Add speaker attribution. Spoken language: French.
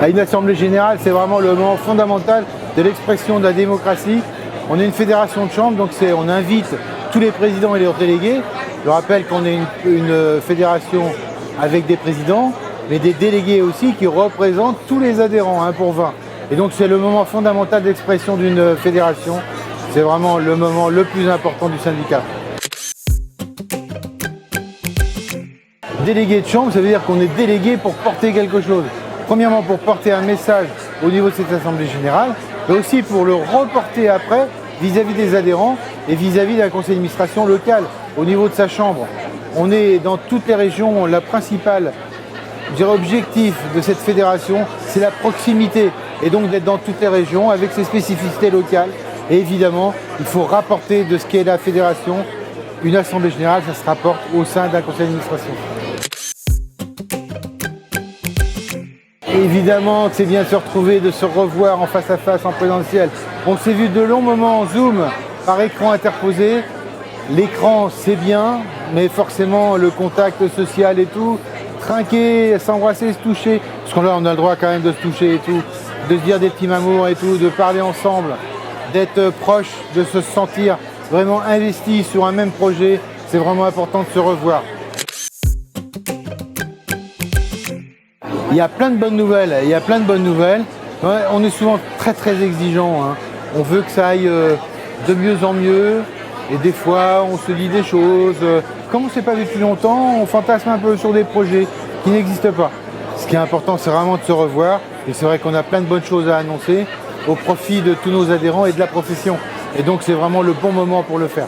Speaker 1: À une assemblée générale, c'est vraiment le moment fondamental de l'expression de la démocratie. On est une fédération de chambres, donc on invite tous les présidents et leurs délégués. Je rappelle qu'on est une fédération avec des présidents, mais des délégués aussi qui représentent tous les adhérents, 1 pour 20. Et donc c'est le moment fondamental d'expression d'une fédération. C'est vraiment le moment le plus important du syndicat. Délégué de chambre, ça veut dire qu'on est délégué pour porter quelque chose. Premièrement, pour porter un message au niveau de cette assemblée générale, mais aussi pour le reporter après vis-à-vis des adhérents et vis-à-vis d'un conseil d'administration local au niveau de sa chambre. On est dans toutes les régions, la principale objectif de cette fédération, c'est la proximité et donc d'être dans toutes les régions avec ses spécificités locales. Et évidemment, il faut rapporter de ce qu'est la fédération. Une assemblée générale, ça se rapporte au sein d'un conseil d'administration. Évidemment que c'est bien de se retrouver, de se revoir en face à face, en présentiel. On s'est vu de longs moments en Zoom par écran interposé. L'écran, c'est bien, mais forcément le contact social et tout, trinquer, s'embrasser, se toucher, parce qu'on on a le droit quand même de se toucher et tout, de se dire des petits mamours et tout, de parler ensemble, d'être proche, de se sentir vraiment investi sur un même projet. C'est vraiment important de se revoir. Il y a plein de bonnes nouvelles, On est souvent très exigeant, hein. On veut que ça aille de mieux en mieux. Et des fois, on se dit des choses. Comme on ne s'est pas vu depuis longtemps, on fantasme un peu sur des projets qui n'existent pas. Ce qui est important, c'est vraiment de se revoir. Et c'est vrai qu'on a plein de bonnes choses à annoncer au profit de tous nos adhérents et de la profession. Et donc, c'est vraiment le bon moment pour le faire.